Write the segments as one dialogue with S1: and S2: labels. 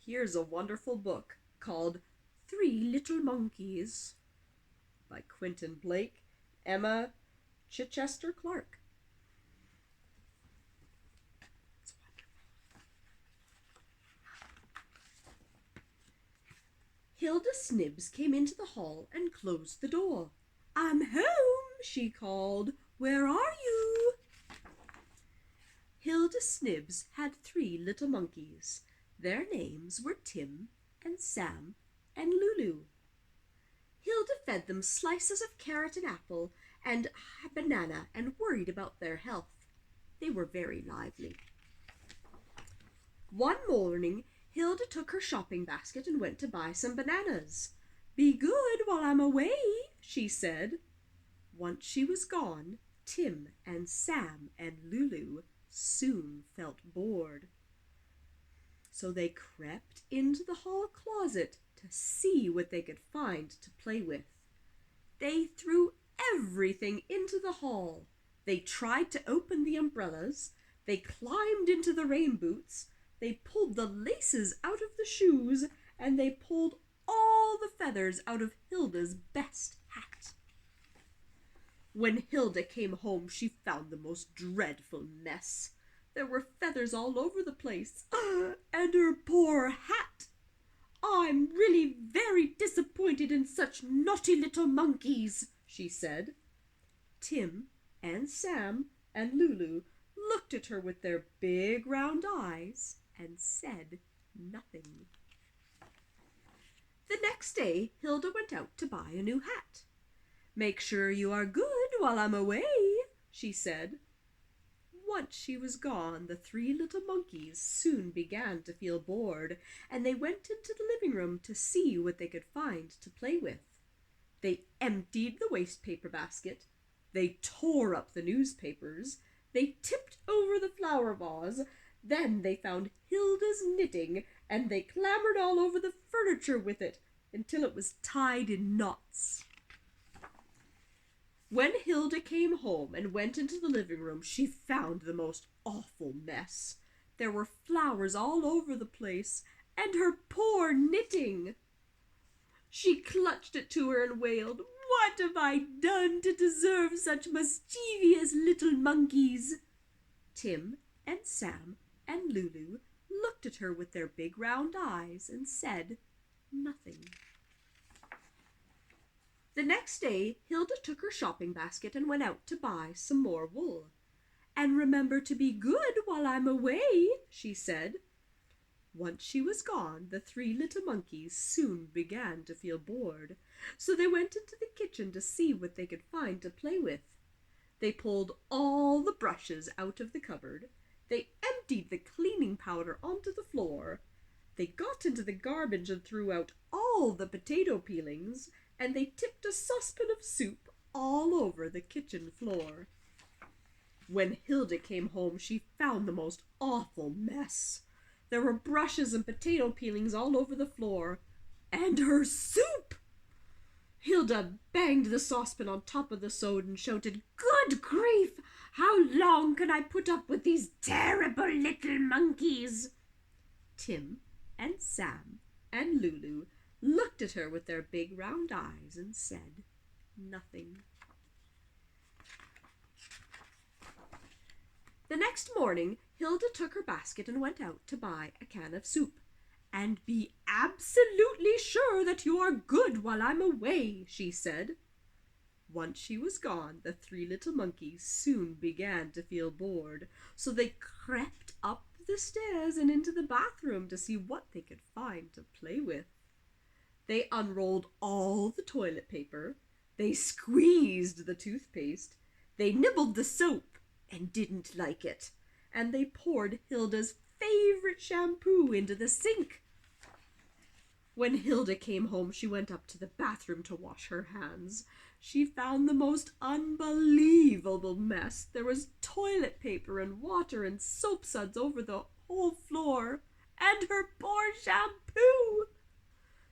S1: Here's a wonderful book called Three Little Monkeys by Quentin Blake, Emma Chichester Clark. Hilda Snibbs came into the hall and closed the door. "I'm home," she called. "Where are you?" Hilda Snibbs had three little monkeys. Their names were Tim and Sam and Lulu. Hilda fed them slices of carrot and apple and banana and worried about their health. They were very lively. One morning, Hilda took her shopping basket and went to buy some bananas. "Be good while I'm away," she said. Once she was gone, Tim and Sam and Lulu soon felt bored. So they crept into the hall closet to see what they could find to play with. They threw everything into the hall. They tried to open the umbrellas. They climbed into the rain boots. They pulled the laces out of the shoes, and they pulled all the feathers out of Hilda's best hat. When Hilda came home, she found the most dreadful mess. There were feathers all over the place, and her poor hat. "I'm really very disappointed in such naughty little monkeys," she said. Tim and Sam and Lulu looked at her with their big round eyes and said nothing. The next day, Hilda went out to buy a new hat. "Make sure you are good while I'm away," she said. Once she was gone, the three little monkeys soon began to feel bored, and they went into the living room to see what they could find to play with. They emptied the waste paper basket. They tore up the newspapers. They tipped over the flower vase. Then they found Hilda's knitting, and they clambered all over the furniture with it until it was tied in knots. When Hilda came home and went into the living room, she found the most awful mess. There were flowers all over the place, and her poor knitting. She clutched it to her and wailed, "What have I done to deserve such mischievous little monkeys?" Tim and Sam and Lulu looked at her with their big round eyes and said nothing. The next day, Hilda took her shopping basket and went out to buy some more wool. "And remember to be good while I'm away," she said. Once she was gone, the three little monkeys soon began to feel bored, so they went into the kitchen to see what they could find to play with. They pulled all the brushes out of the cupboard. They emptied the cleaning powder onto the floor. They got into the garbage and threw out all the potato peelings, and they tipped a saucepan of soup all over the kitchen floor. When Hilda came home, she found the most awful mess. There were brushes and potato peelings all over the floor, and her soup! Hilda banged the saucepan on top of the stove and shouted, "Good grief! How long can I put up with these terrible little monkeys?" Tim and Sam and Lulu looked at her with their big round eyes and said nothing. The next morning, Hilda took her basket and went out to buy a can of soup. "And be absolutely sure that you are good while I'm away," she said. Once she was gone, the three little monkeys soon began to feel bored, so they crept up the stairs and into the bathroom to see what they could find to play with. They unrolled all the toilet paper. They squeezed the toothpaste. They nibbled the soap and didn't like it. And they poured Hilda's favorite shampoo into the sink. When Hilda came home, she went up to the bathroom to wash her hands. She found the most unbelievable mess. There was toilet paper and water and soap suds over the whole floor, and her poor shampoo.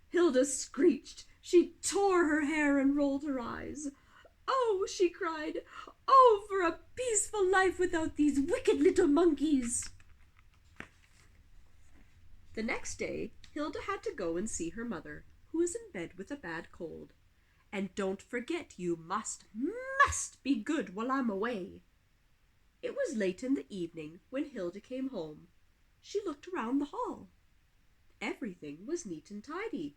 S1: Hilda screeched. She tore her hair and rolled her eyes. "Oh," she cried, "oh, for a peaceful life without these wicked little monkeys!" The next day, Hilda had to go and see her mother, who was in bed with a bad cold. "And don't forget, you must be good while I'm away." It was late in the evening when Hilda came home. She looked around the hall. Everything was neat and tidy.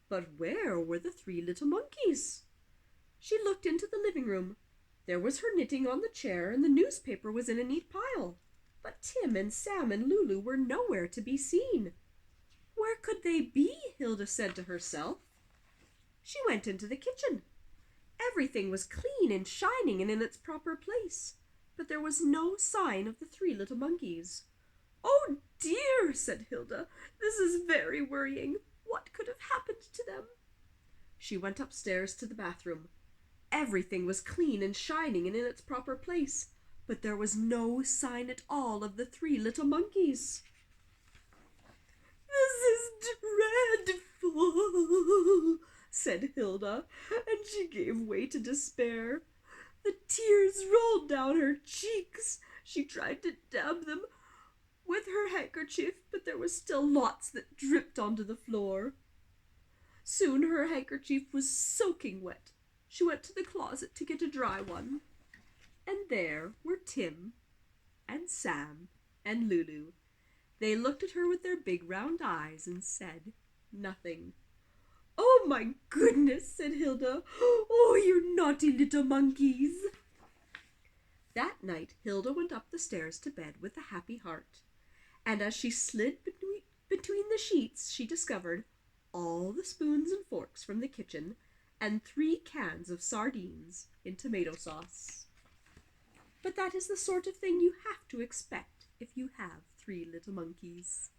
S1: But where were the three little monkeys? She looked into the living room. There was her knitting on the chair, and the newspaper was in a neat pile. But Tim and Sam and Lulu were nowhere to be seen. Where could they be? Hilda said to herself. She went into the kitchen. Everything was clean and shining and in its proper place, but there was no sign of the three little monkeys. "Oh dear," said Hilda, "this is very worrying. What could have happened to them?" She went upstairs to the bathroom. Everything was clean and shining and in its proper place, but there was no sign at all of the three little monkeys. "This is dreadful," said Hilda, and she gave way to despair. The tears rolled down her cheeks. She tried to dab them with her handkerchief, but there was still lots that dripped onto the floor. Soon her handkerchief was soaking wet. She went to the closet to get a dry one, and there were Tim and Sam and Lulu. They looked at her with their big round eyes and said nothing. "Oh, my goodness," said Hilda. "Oh, you naughty little monkeys." That night Hilda went up the stairs to bed with a happy heart, and as she slid between the sheets she discovered all the spoons and forks from the kitchen and 3 cans of sardines in tomato sauce. But that is the sort of thing you have to expect if you have 3 little monkeys.